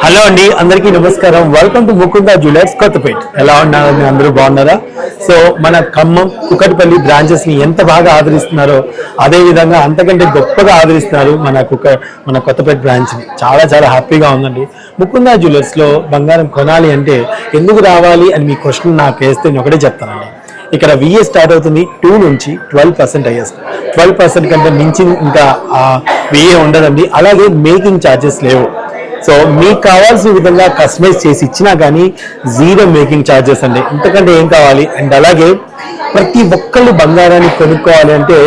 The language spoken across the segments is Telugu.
హలో అండి, అందరికీ నమస్కారం. Welcome to Mukunda jewellers Kothapet. ఎలా ఉన్నారు? అందరూ బాగున్నారా? సో మన ఖమ్మం కుకట్పల్లి బ్రాంచెస్ ని ఎంత బాగా ఆదరిస్తున్నారో అదే విధంగా అంతకంటే గొప్పగా ఆదరిస్తున్నారు మన కొత్తపేట బ్రాంచ్ ని. చాలా చాలా హ్యాపీగా ఉందండి. ముకుందా జ్యువెలర్స్ లో బంగారం కొనాలి అంటే ఎందుకు రావాలి అని మీ క్వశ్చన్ నాకు వేస్తే నేను ఒకటే చెప్తానండి. ఇక్కడ విఏ స్టార్ట్ అవుతుంది 2 నుంచి 12% అయ్యేది. 12% కంటే మించి ఇంకా విఏ ఉండదండి. అలాగే మేకింగ్ ఛార్జెస్ లేవు. సో మీకు కావాల్సిన విధంగా కస్టమైజ్ చేసి ఇచ్చినా కానీ జీరో మేకింగ్ ఛార్జెస్ అండి. ఇంతకంటే ఏం కావాలి? అండ్ అలాగే ప్రతి ఒక్కళ్ళు బంగారాన్ని కొనుక్కోవాలి అంటే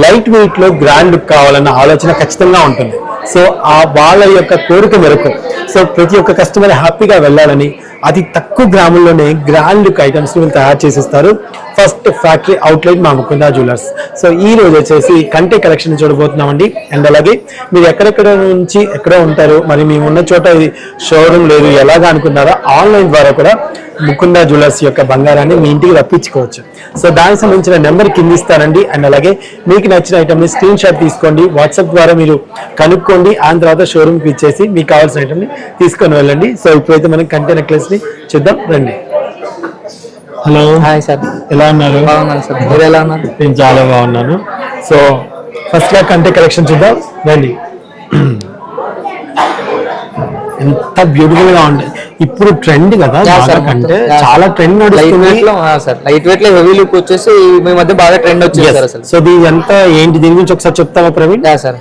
లైట్ వెయిట్ లో గ్రాండ్ లుక్ కావాలన్న ఆలోచన ఖచ్చితంగా ఉంటుంది. సో వాళ్ళ యొక్క కోరిక మేరకు సో ప్రతి ఒక్క కస్టమర్ హ్యాపీగా వెళ్ళాలని అతి తక్కువ గ్రాముల్లోనే గ్రాండ్ లుక్ ఐటమ్స్ ని తయారు చేసిస్తారు. ఫస్ట్ ఫ్యాక్టరీ అవుట్లెట్ మా ముకుందా జ్యువెలర్స్. సో ఈ రోజు వచ్చేసి కంటే కలెక్షన్ చూడబోతున్నామండి. అండ్ అలాగే మీరు ఎక్కడెక్కడ నుంచి ఎక్కడో ఉంటారు, మరి మేము ఉన్న చోట ఇది షోరూమ్ లేదు ఎలాగా అనుకున్నారో ఆన్లైన్ ద్వారా కూడా ముకుందా జ్యువెలర్స్ యొక్క బంగారాన్ని మీ ఇంటికి రప్పించుకోవచ్చు. సో దానికి సంబంధించిన నెంబర్ కింద ఇస్తారండి. అండ్ అలాగే మీకు నచ్చిన ఐటమ్ ని స్క్రీన్ షాట్ తీసుకోండి, వాట్సాప్ ద్వారా మీరు కనుక్కోండి. ఆ తర్వాత షోరూమ్కి ఇచ్చేసి మీకు కావాల్సిన ఐటమ్ ని తీసుకొని వెళ్ళండి. సో ఇప్పుడైతే మనం కంటే నెక్లెస్ ని చూద్దాం రండి. హలో, హాయ్ సార్, ఎలా ఉన్నారు? బాగున్నాను సార్, మీరు ఎలా ఉన్నారు? నేను చాలా బాగున్నాను. సో ఫస్ట్ లా కంటే కలెక్షన్ చూద్దాం రండి. ఎంత బ్యూటిఫుల్ గా ఉంటాయి. ఇప్పుడు ట్రెండ్ కదా కంటే చాలా ట్రెండ్ నడుస్తుంది. లైట్ వెయిట్ లో హెవీ లుక్ వచ్చేసి మీ మధ్య బాగా ట్రెండ్ వచ్చింది. సో దీని ఎంత ఏంటి, దీని గురించి ఒకసారి చెప్తావా ప్రవీణ్? సార్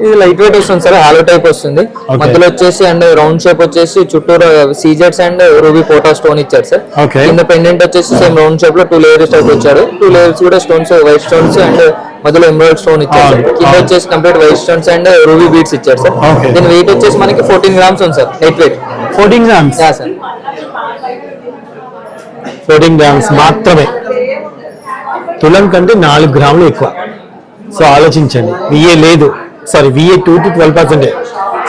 ఇది లైట్ వెయిట్ వస్తుంది సార్, హాలో టైప్ వస్తుంది. మధ్యలో వచ్చేసి అండ్ రౌండ్ షేప్ వచ్చేసి చుట్టూరు సీజెట్స్ అండ్ రూబీ పోటా స్టోన్ ఇచ్చారు సార్. కింద పెండెంట్ వచ్చేసి సేమ్ రౌండ్ షేప్ లో 2 లేయర్స్ టైప్ వచ్చాడు. 2 లేయర్స్ కూడా స్టోన్స్, వైట్ స్టోన్స్ అండ్ మధ్యలో ఎమరాల్డ్ స్టోన్ ఇచ్చారు. కింద వచ్చేసి complete white stones and ruby beads ఇచ్చారు సార్. దీని వెయిట్ వచ్చేసి మనకి 14 గ్రామ్స్ ఉంది sir, light weight. 14 grams sir, 14 grams మాత్రమే. తులం కంటే 4 గ్రాములు ఎక్కువ. సో ఆలోచించండి. విఏ లేదు, సారీ విఏ 2 to 12%.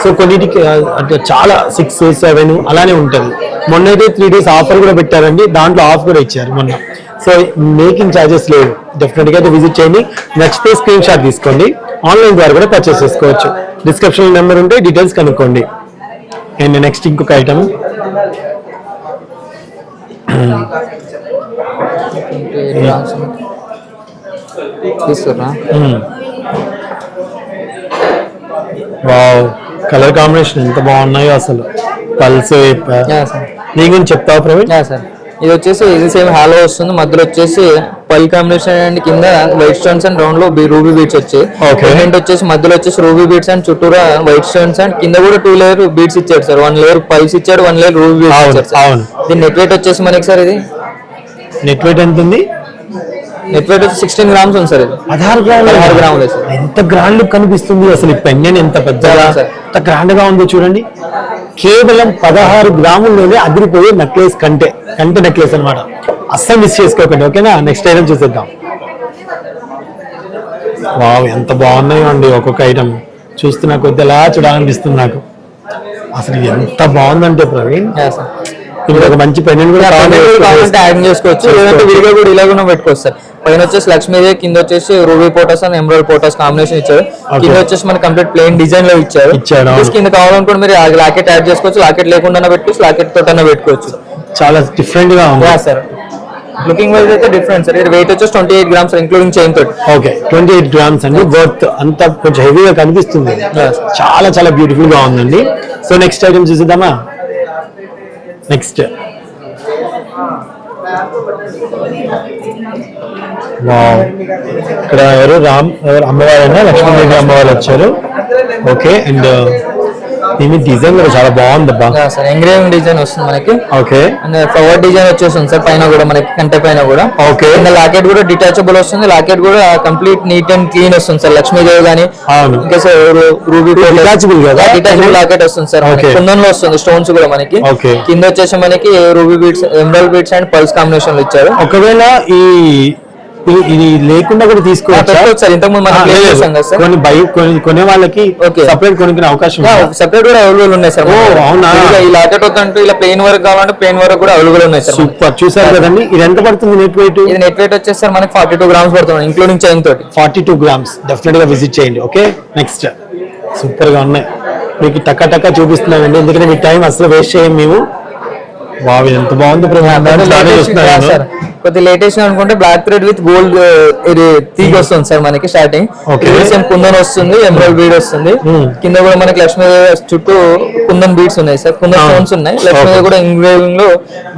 సో కొన్నిటికి అంటే చాలా 6, 7 అలానే ఉంటుంది. మొన్న అయితే 3 days ఆఫర్ కూడా పెట్టారండి, దాంట్లో ఆఫ్ కూడా ఇచ్చారు మొన్న. సో మేకింగ్ ఛార్జెస్ లేవు. డెఫినెట్గా అయితే విజిట్ చేయండి. నచ్చితే స్క్రీన్ షాట్ తీసుకోండి, ఆన్లైన్ ద్వారా కూడా పర్చేస్ చేసుకోవచ్చు. డిస్క్రిప్షన్ నెంబర్ ఉంటే డీటెయిల్స్ కనుక్కోండి. అండ్ నెక్స్ట్ ఇంకొక ఐటమ్ వావ్, కలర్ కాంబినేషన్ ఎంత బాగున్నాయో అసలు. పల్స్ దీని గురించి చెప్తావా ప్రవీణ్? సార్ ఇది వచ్చేసి ఇది సేమ్ హాలో వస్తుంది. మధ్యలో వచ్చేసి పల్ కాంబినేషన్ అండ్ కింద వైట్ స్టోన్స్ అండ్ రౌండ్ లో రూబీ బీడ్స్ వచ్చాయి. పెండెంట్ వచ్చేసి మధ్యలో వచ్చేసి రూబీ బీడ్స్ అండ్ చుట్టూరా వైట్ స్టోన్స్ అండ్ కింద కూడా 2 లేయర్ బీడ్స్ ఇచ్చాడు సార్. 1 లేయర్ పల్స్ ఇచ్చాడు, 1 లేయర్ రూబీ బీడ్స్ ఇచ్చాడు సార్. దీని నెట్ వెయిట్ వచ్చేసి మనకి సార్ ఇది నెట్ వెయిట్ ఎంత ఉంది? నెట్ వెయిట్ వచ్చి 16 గ్రామ్స్ ఉంది సార్. ఇది 16 గ్రాములు. ఎంత గ్రాండ్ లుక్ కనిపిస్తుంది అసలు. ఈ పెండెంట్ ఎంత పెద్దగా ఎంత గ్రాండ్ గా ఉందో చూడండి. కేవలం 16 గ్రాముల్లోనే అదిరిపోయే నెక్లెస్, కంటే నెక్లెస్ అనమాట. అస్సలు మిస్ చేసుకోకండి, ఓకేనా? నెక్స్ట్ ఐటమ్ చూసేద్దాం. వావ్, ఎంత బాగున్నాయో అండి. ఒక్కొక్క ఐటమ్ చూస్తున్నా కొద్ది ఎలా చూడాలనిపిస్తుంది నాకు. అసలు ఎంత బాగుందంటే ప్రవీణ్, ఇప్పుడు ఒక మంచి పెండెంట్ కూడా యాడ్ చేసుకోవచ్చు, లేదంటే వీడియో కూడా ఇలా కూడా పెట్టుకోవచ్చు సార్. పైన వచ్చేసి లక్ష్మీదేవి, కింద వచ్చేసి రూబీ పోటాస్ అండ్ ఎమరాల్డ్ పోటాస్ కాంబినేషన్ ఇచ్చారు. కింద వచ్చేసి మన కంప్లీట్ ప్లెయిన్ డిజైన్ లో ఇచ్చారు. కింద కావాలనుకుంటే మీరు లాకెట్ యాడ్ చేసుకోవచ్చు, లాకెట్ లేకుండా పెట్టుకోవచ్చు, లాకెట్ తోటన్నా పెట్టుకోవచ్చు. చాలా డిఫరెంట్ గా ఉంది సార్. లుకింగ్ వైజ్ అయితే డిఫరెంట్ సార్. ఇది వెయిట్ వచ్చేసి 28 గ్రామ్స్ ఇంక్లూడింగ్ చైన్ తోటి. ఓకే, 28 గ్రామ్స్ అండి. వర్త్ అంతా కొంచెం హెవీగా కనిపిస్తుంది. చాలా చాలా బ్యూటిఫుల్ గా ఉందండి. సో నెక్స్ట్ ఐటమ్ చూసేద్దామా? నెక్స్ట్ వావ్, ఇక్కడ ఎవరు అమ్మవారైనా లక్ష్మీదేవి అమ్మవారు వచ్చారు. ఓకే, అండ్ దీని డిజైన్ కూడా చాలా బాగుంది అబ్బా. ఎంగ్రేవింగ్ డిజైన్ వస్తుంది మనకి. ఓకే, అండ్ ఫ్లవర్ డిజైన్ వచ్చేస్తుంది సార్ పైన కూడా మనకి, కంటే పైన కూడా. ఓకే, లాకెట్ కూడా డిటాచబుల్ వస్తుంది. లాకెట్ కూడా కంప్లీట్ నీట్ అండ్ క్లీన్ వస్తుంది సార్. లక్ష్మీదేవి గానీ ఇంకా రూబీ డిటాచబుల్ కదా, డిటాచబుల్ లాకెట్ వస్తుంది సార్. కుందన్లో వస్తుంది స్టోన్స్ కూడా మనకి. కింద వచ్చేసి మనకి ruby beads, emerald beads and pulse combination లో ఇచ్చారు. ఒకవేళ ఇది లేకుండా కూడా తీసుకోవచ్చు. కొనే వాళ్ళకి సపరేట్ కొనుక్కునే అవకాశం, సపరేట్ కూడా అవైలబుల్ ఉన్నాయి సార్. అవునా? ఈ లాకెట్ వద్దంటూ ఇలా ప్లెయిన్ వర్క్ కావాలంటే ప్లెయిన్ వర్క్ కూడా అవైలబుల్ ఉన్నాయి సార్. సూపర్, చూసారు కదండి. ఇది ఎంత పడుతుంది నెట్ వెయిట్? ఇది నెట్ వెయిట్ వచ్చేసి సార్ మనకి 42 గ్రామ్స్ పడుతుంది ఇంక్లూడింగ్ చైన్ తోటి. 42 గ్రామ్స్. డెఫినెట్ గా విజిట్ చేయండి. ఓకే, నెక్స్ట్ సూపర్ గా ఉన్నాయి. మీకు టక్క టక్క చూపిస్తున్నామండి, ఎందుకంటే మీ టైం అసలు వేస్ట్ చేయం మేము. వావ్ ఎంత బాగుంది బ్రో. సార్ కొద్ది లేటెస్ట్ అనుకుంటే బ్లాక్ థ్రెడ్ విత్ గోల్డ్ ఇది తీగ వస్తుంది సార్ మనకి స్టార్టింగ్. సేమ్ కుందన్ వస్తుంది, ఎమరాల్డ్ బీడ్ వస్తుంది. కింద కూడా మనకి లక్ష్మీదేవి చుట్టూ కుందన్ బీడ్స్ ఉన్నాయి సార్, కుందన్ స్టోన్స్ ఉన్నాయి. లక్ష్మీదేవి కూడా ఎంగ్రేవింగ్ లో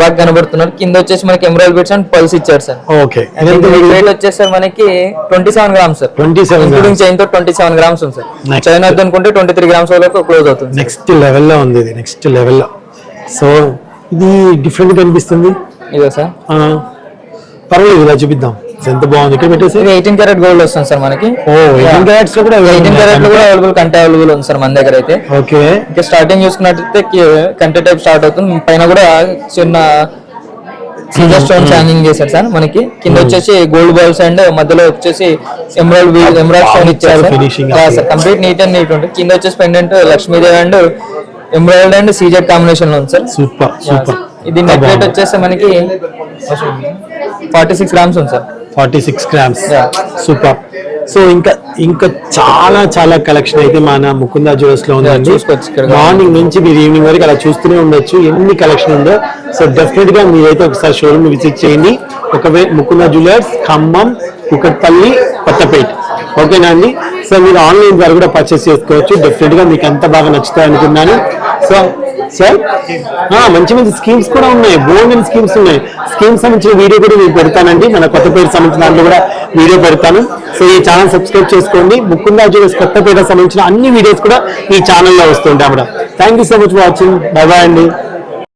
బాగా కనబడుతున్నారు. కింద వచ్చేసి మనకి ఎమరాల్డ్ బీడ్స్ అండ్ పల్స్ ఇచ్చారు సార్. ఓకే, వెయిట్ వచ్చేసి సార్ మనకి 27 గ్రామ్స్ సార్, 27 ఇంక్లూడింగ్ చైన్ తో 27 గ్రామ్స్ ఉంది సార్. చైన్ వద్ద అనుకుంటే 23 గ్రామ్స్ వరకు క్లోజ్ అవుతుంది. నెక్స్ట్ లెవెల్లో ఉంది ఇది, నెక్స్ట్ లెవెల్లో. సో ఇది డిఫరెంట్ గా అనిపిస్తుంది. ఇదే సార్, పర్వాలేదు ఇలా చూపిద్దాం. ఎంత బాగుంది ఇక్కడ పెట్టేసి. 18 క్యారెట్ గోల్డ్ వస్తుంది సార్ మనకి. 18 క్యారెట్స్ లో కూడా 18 క్యారెట్ లో కూడా అవైలబుల్ కంటే అవైలబుల్ ఉంది సార్ మన దగ్గర అయితే. ఓకే, ఇంకా స్టార్టింగ్ చూసుకున్నట్టయితే కంటే టైప్ స్టార్ట్ అవుతుంది. పైన కూడా చిన్న సీజర్ స్టోన్స్ హ్యాంగింగ్ చేశారు సార్ మనకి. కింద వచ్చేసి గోల్డ్ బాల్స్ అండ్ మధ్యలో వచ్చేసి ఎమరాల్డ్ స్టోన్ ఇచ్చారు sir. Complete neat and neat ఉంటుంది. కింద వచ్చేసి pendant Lakshmidevi and emerald and CZ combination లో ఉంది సార్. Super super. ఇది నెట్ వెయిట్ వచ్చేసి మనకి 46 గ్రామ్స్ ఉంది సార్. 46 grams, super. సో ఇంకా ఇంకా చాలా చాలా కలెక్షన్ అయితే మన ముకుందా జ్యువెలర్స్ లో ఉందండి. మార్నింగ్ నుంచి మీరు ఈవినింగ్ వరకు అలా చూస్తూనే ఉండొచ్చు ఎన్ని కలెక్షన్ ఉందో. సో డెఫినెట్ గా మీరైతే ఒకసారి షోరూమ్ విజిట్ చేయండి. ముకుందా జ్యువెలర్స్, ఖమ్మం, కుకట్పల్లి, కొత్తపేట. ఓకేనా అండి? సో మీరు ఆన్లైన్ ద్వారా కూడా పర్చేస్ చేసుకోవచ్చు. డెఫినెట్ గా మీకు ఎంత బాగా నచ్చుతాయి అనుకున్నాను. సో సార్ మంచి మంచి స్కీమ్స్ కూడా ఉన్నాయి, బోల్డెన్ స్కీమ్స్ ఉన్నాయి. స్కీమ్స్ సంబంధించిన వీడియో కూడా నేను పెడతానండి, మన కొత్తపేట సంబంధించిన దాంట్లో కూడా వీడియో పెడతాను. సో ఈ ఛానల్ సబ్స్క్రైబ్ చేసుకోండి. ముకుందా జ్యువెలర్స్ కొత్తపేట సంబంధించిన అన్ని వీడియోస్ కూడా ఈ ఛానల్లో వస్తుంటాయి. Thank you so much for watching. Bye bye అండి.